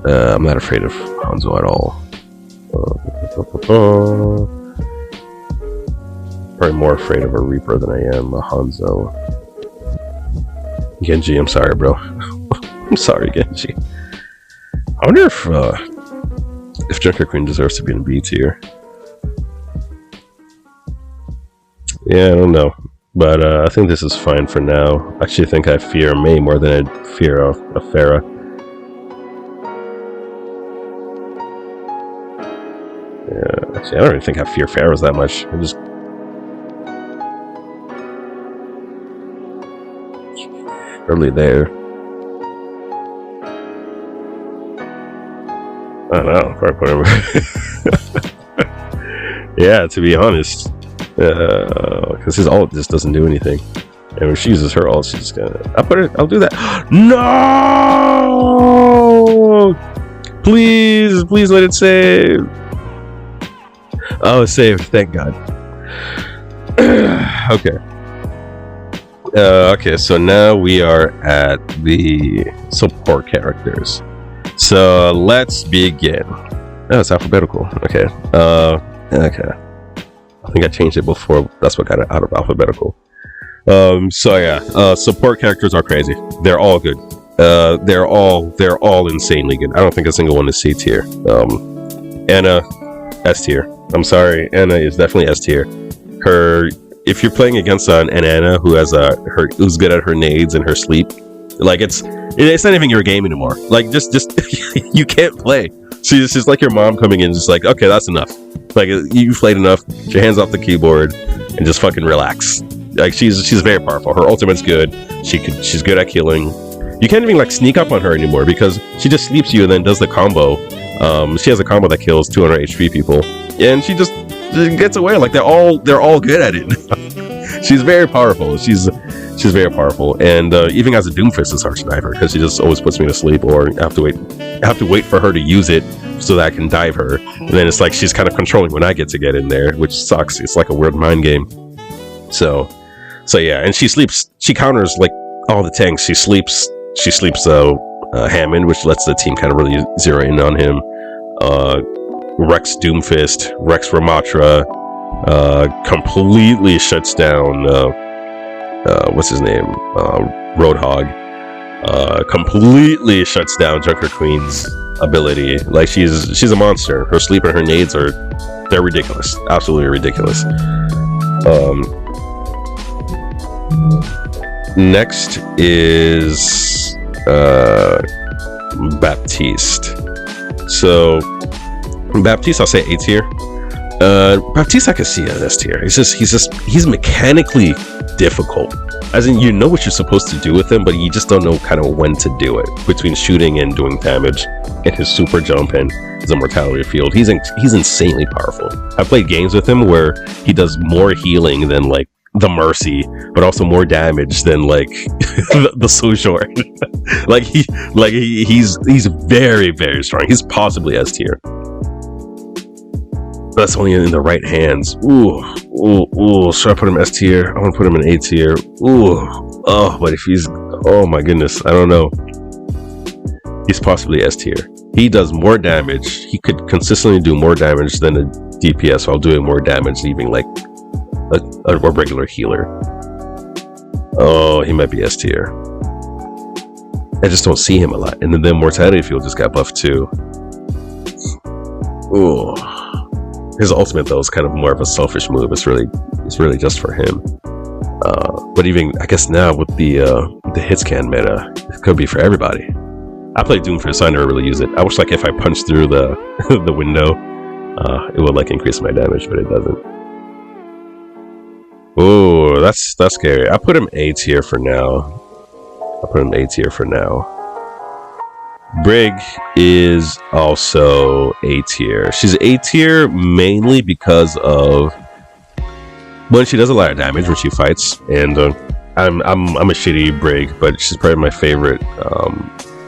I'm not afraid of Hanzo at all. Probably more afraid of a Reaper than I am a Hanzo. Genji, I'm sorry, bro. I'm sorry, Genji. I wonder if Junker Queen deserves to be in B tier. Yeah, I don't know, but I think this is fine for now. I actually think I fear Mei more than I fear a Pharah. Yeah, actually, I don't even think I fear Pharaohs that much. I just early there. I don't know. Probably put him. Yeah, to be honest, because his ult just doesn't do anything, and when she uses her ult, she's just gonna. I'll do that. No! Please let it save. Oh, it's saved. Thank God. Okay. Okay, so now we are at the support characters. So let's begin. Oh, it's alphabetical. Okay. Okay. I think I changed it before. That's what got it out of alphabetical. So yeah, support characters are crazy. They're all good. They're all insanely good. I don't think a single one is C tier. Ana, S tier. I'm sorry, Ana is definitely S tier. If you're playing against an Ana who's good at her nades and her sleep, like it's not even your game anymore. Like just you can't play. She's like your mom coming in, just like, okay, that's enough. Like you played enough. Get your hands off the keyboard and just fucking relax. Like she's very powerful. Her ultimate's good. She's good at killing. You can't even like sneak up on her anymore because she just sleeps you and then does the combo. She has a combo that kills 200 HP people, and she just gets away. Like they're all good at it. She's very powerful. She's very powerful, and even as a Doomfist is harsh diver because she just always puts me to sleep, or I have to wait for her to use it so that I can dive her, and then it's like she's kind of controlling when I get in there, which sucks. It's like a weird mind game. So yeah, and she sleeps. She counters like all the tanks. She sleeps Hammond, which lets the team kind of really zero in on him. Rex Doomfist, Rex Ramatra, completely shuts down what's his name, Roadhog. Completely shuts down Junker Queen's ability. Like she's a monster. Her sleep and her nades they're ridiculous, absolutely ridiculous. Next is Baptiste. So Baptiste, I'll say A tier. Baptiste, I can see as S tier. He's mechanically difficult. As in, you know what you're supposed to do with him, but you just don't know kind of when to do it. Between shooting and doing damage, and his super jump and his immortality field, he's insanely powerful. I've played games with him where he does more healing than like the Mercy, but also more damage than like the Sojourn. he's very, very strong. He's possibly S tier. That's only in the right hands. Ooh. Should I put him S tier? I want to put him in A tier. But if he's, oh my goodness, I don't know. He's possibly S tier. He does more damage. He could consistently do more damage than a DPS while doing more damage, leaving like a regular healer. Oh, he might be S tier. I just don't see him a lot. And then Mortality Field just got buffed too. Ooh. His ultimate though is kind of more of a selfish move. It's really just for him. But even I guess now with the hitscan meta, it could be for everybody. I play Doomfist, so I never really use it. I wish like if I punch through the the window, it would like increase my damage, but it doesn't. Oh, that's scary. I put him A tier for now. Brig is also A tier. She's A tier mainly because of when she does a lot of damage when she fights, and I'm a shitty Brig, but she's probably my favorite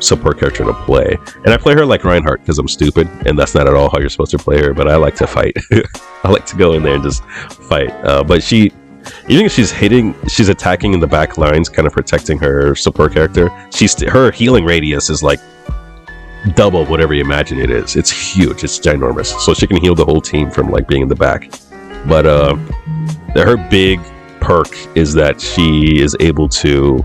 support character to play. And I play her like Reinhardt because I'm stupid, and that's not at all how you're supposed to play her. But I like to fight. I like to go in there and just fight. But she, even if she's attacking in the back lines, kind of protecting her support character. Her healing radius is like double whatever you imagine it is. It's huge. It's ginormous. So she can heal the whole team from like being in the back. But her big perk is that she is able to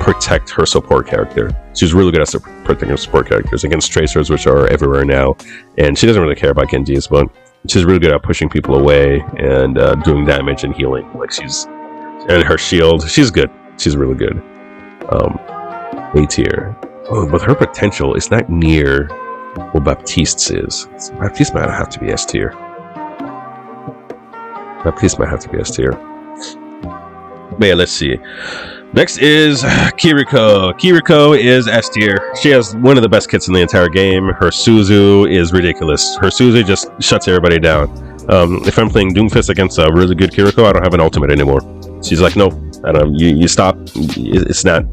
protect her support character. She's really good at protecting her support characters against tracers, which are everywhere now, and she doesn't really care about Genjis, but she's really good at pushing people away and doing damage and healing. And her shield, she's good. She's really good. A tier. Oh, but her potential is not near what Baptiste's is. Baptiste might have to be S tier. But yeah, let's see. Next is Kiriko. Kiriko is S tier. She has one of the best kits in the entire game. Her Suzu is ridiculous. Her Suzu just shuts everybody down. If I'm playing Doomfist against a really good Kiriko, I don't have an ultimate anymore. She's like, nope, you stop. It's not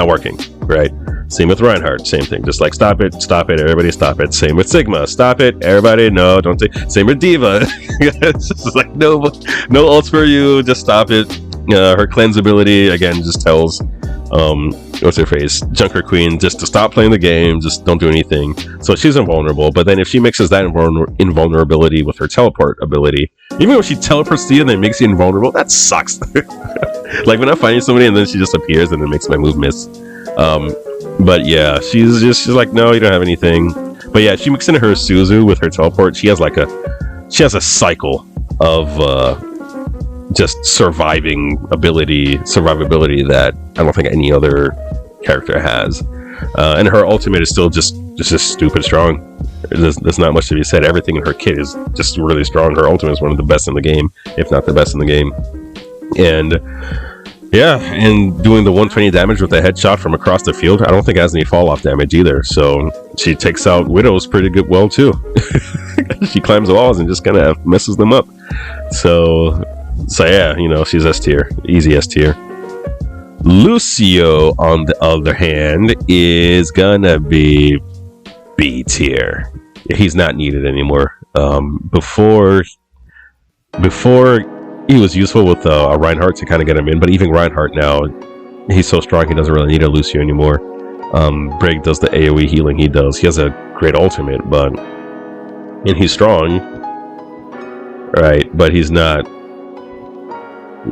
working, right? Same with Reinhardt, same thing. Just like stop it, everybody stop it. Same with Sigma, stop it, everybody, no, don't take. Same with Diva. It's just like no ults for you, just stop it. Her cleanse ability again just tells what's her face, Junker Queen, just to stop playing the game, just don't do anything. So she's invulnerable. But then if she mixes that invulnerability with her teleport ability, even when she teleports to you and then makes you invulnerable, that sucks. Like when I'm fighting somebody and then she just appears and it makes my move miss. But yeah, she's like, no, you don't have anything. But yeah, she mixes in her Suzu with her teleport. She has a cycle of just survivability that I don't think any other character has. And her ultimate is still just stupid strong. There's not much to be said. Everything in her kit is just really strong. Her ultimate is one of the best in the game, if not the best in the game. And yeah, and doing the 120 damage with a headshot from across the field, I don't think it has any fall off damage either. So she takes out widows pretty good well too. She climbs the walls and just kind of messes them up. So yeah, she's S tier, easy S tier. Lucio, on the other hand, is gonna be B tier. He's not needed anymore. Before he was useful with a Reinhardt to kind of get him in, but even Reinhardt now, he's so strong he doesn't really need a Lucio anymore. Brig does the AoE healing he does. He has a great ultimate, and he's strong, right? But he's not.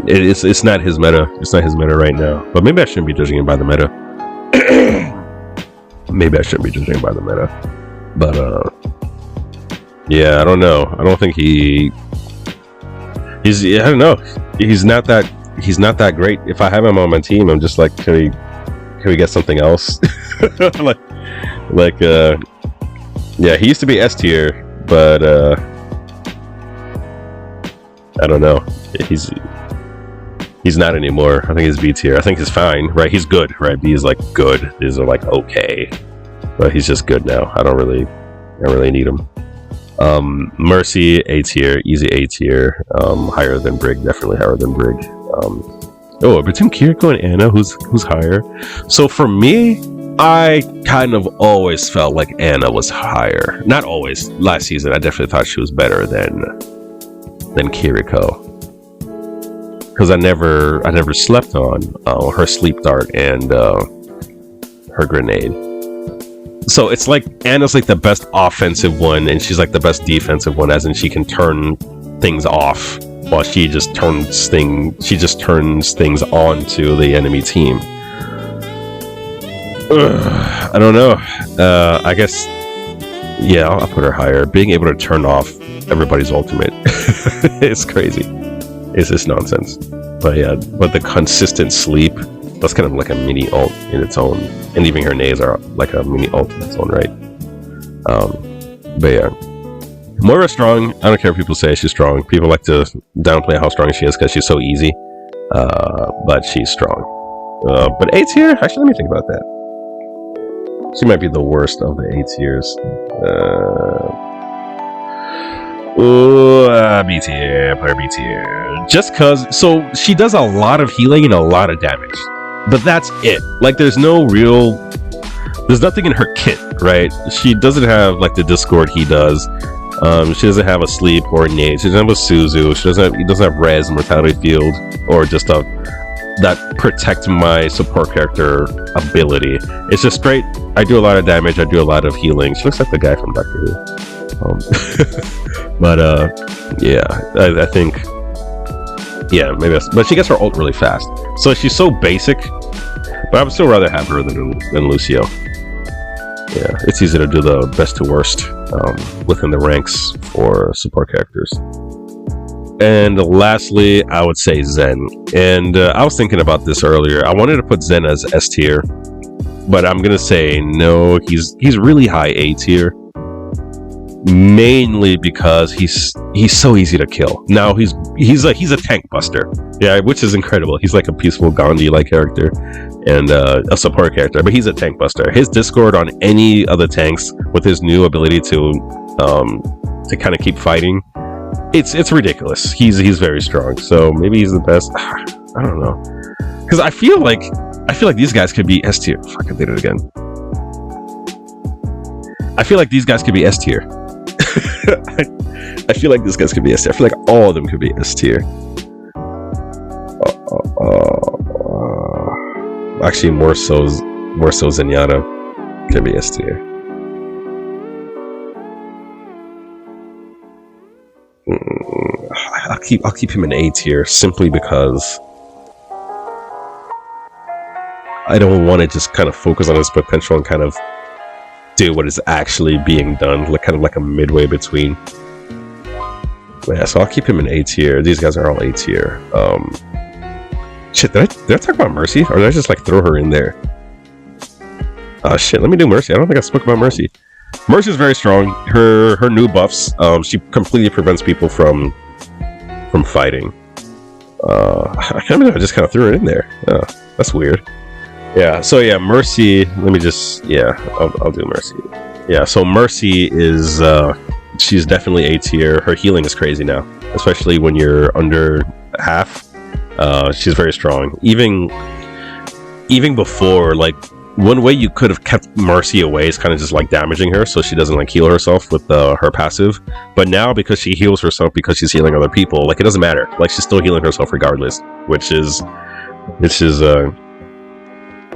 It's not his meta. It's not his meta right now. But maybe I shouldn't be judging him by the meta. But yeah, I don't know. I don't think he's. I don't know. He's not that great. If I have him on my team, I'm just like, can we get something else? Yeah, he used to be S tier, but I don't know. He's not anymore. I think he's B tier. I think he's fine, right? He's good, right? B is like good. These are like okay, but he's just good now. I don't really need him. Mercy A tier, easy A tier. Higher than Brig, definitely higher than Brig. Between Kiriko and Ana, who's higher? So for me, I kind of always felt like Ana was higher. Not always. Last season, I definitely thought she was better than Kiriko. Because I never slept on her sleep dart and her grenade. So it's like Ana's like the best offensive one, and she's like the best defensive one, as in she can turn things off while she just turns things on to the enemy team. I don't know. I guess, yeah, I'll put her higher. Being able to turn off everybody's ultimate it's crazy. It's just nonsense. But yeah, but the consistent sleep, that's kind of like a mini ult in its own, and even her nades are like a mini ult in its own right. But yeah, Moira's strong. I don't care if people say she's strong. People like to downplay how strong she is because she's so easy, but she's strong. But A tier, actually, let me think about that. She might be the worst of the A tiers. B tier, player B tier. Just cause, so she does a lot of healing and a lot of damage, but that's it. Like, there's nothing in her kit, right? She doesn't have like the Discord he does. She doesn't have a sleep or a nade. She doesn't have a Suzu. He doesn't have res, mortality field, or just that protect my support character ability. It's just straight, I do a lot of damage, I do a lot of healing. She looks like the guy from Doctor Who. But yeah, I think, yeah, maybe but she gets her ult really fast. So she's so basic, but I would still rather have her than Lucio. Yeah, it's easy to do the best to worst within the ranks for support characters. And lastly, I would say Zen. And I was thinking about this earlier. I wanted to put Zen as S tier, but I'm gonna say no. He's really high A tier, mainly because he's so easy to kill. Now he's a tank buster, yeah, which is incredible. He's like a peaceful Gandhi-like character and a support character, but he's a tank buster. His Discord on any other tanks with his new ability to kind of keep fighting. It's ridiculous. He's very strong, so maybe he's the best. I don't know, because I feel like these guys could be S tier. Fuck, I did it again. I feel like these guys could be S tier. I feel like these guys could be S tier. I feel like all of them could be S tier. Actually, more so Zenyatta can be S tier. I'll keep him in A tier simply because I don't want to just kind of focus on his potential and kind of do what is actually being done, like kind of like a midway between. But yeah, so I'll keep him in A tier. These guys are all A tier. Shit, did I talk about Mercy, or did I just like throw her in there? Shit, let me do Mercy. I don't think I spoke about Mercy. Mercy is very strong. Her new buffs, she completely prevents people from fighting. I can't believe I just kind of threw it in there. That's weird. Yeah, so yeah, Mercy, let me just, yeah, I'll do Mercy. Yeah, so Mercy is, she's definitely A tier. Her healing is crazy now, especially when you're under half. She's very strong. Even before, like, one way you could have kept Mercy away is kind of just like damaging her so she doesn't like heal herself with her passive. But now, because she heals herself because she's healing other people, like, it doesn't matter. Like, she's still healing herself regardless, which is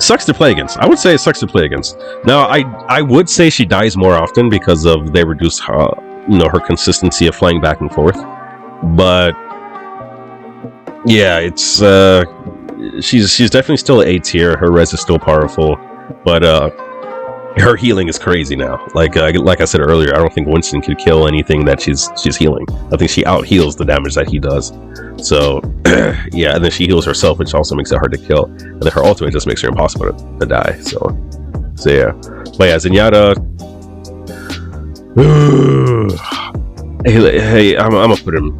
sucks to play against. I would say it sucks to play against. Now, I would say she dies more often because of they reduce her consistency of flying back and forth. But yeah, it's she's definitely still A tier. Her res is still powerful, but her healing is crazy now. Like I said earlier, I don't think Winston could kill anything that she's healing. I think she out heals the damage that he does. So yeah, and then she heals herself, which also makes it hard to kill. And then her ultimate just makes her impossible to die. So yeah, but yeah, Zenyatta. Hey, I'm gonna put him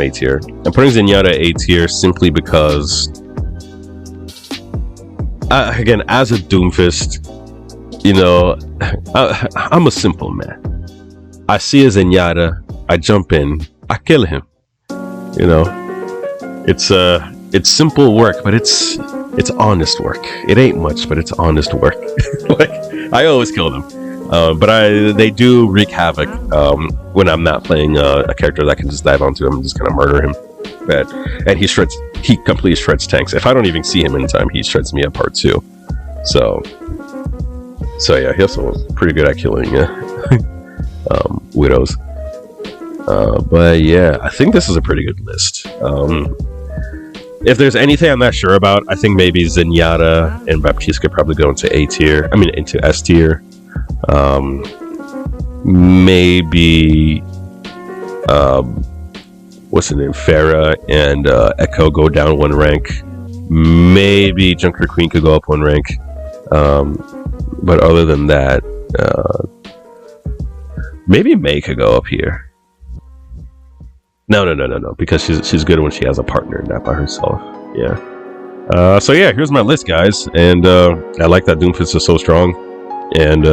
A tier. I'm putting Zenyatta A tier simply because, again, as a Doomfist, I'm a simple man. I see a Zenyatta, I jump in, I kill him. It's simple work, but it's honest work. It ain't much, but it's honest work. Like, I always kill them. But they do wreak havoc when I'm not playing a character that I can just dive onto him and just kind of murder him. And he completely shreds tanks. If I don't even see him in time, he shreds me apart too. So yeah, he's also pretty good at killing widows. But yeah, I think this is a pretty good list. If there's anything I'm not sure about, I think maybe Zenyatta and Baptiste could probably go into A tier. I mean, into S tier. Maybe what's the name? Farah and Echo go down one rank. Maybe Junker Queen could go up one rank. But other than that, maybe Mei could go up here. No, because she's good when she has a partner, not by herself. Yeah. So yeah, here's my list, guys, and I like that Doomfist is so strong, and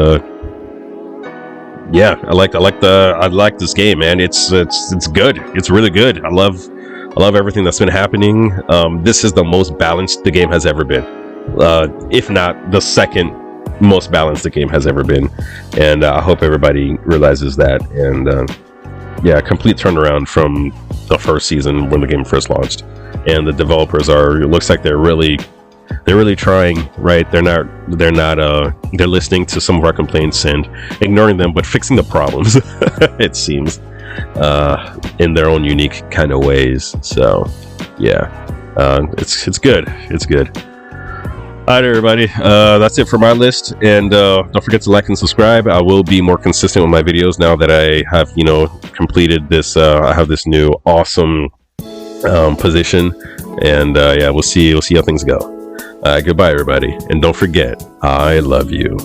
yeah, I like this game, man. It's good. It's really good. I love everything that's been happening. This is the most balanced the game has ever been, if not the second most balanced the game has ever been, and I hope everybody realizes that. And yeah, complete turnaround from the first season when the game first launched, and the developers it looks like they're really trying, right? They're listening to some of our complaints and ignoring them, but fixing the problems it seems, in their own unique kind of ways. So yeah, it's good. All right, everybody, that's it for my list, and don't forget to like and subscribe. I will be more consistent with my videos now that I have completed this. I have this new awesome position, and yeah, we'll see how things go. Goodbye, everybody, and don't forget, I love you.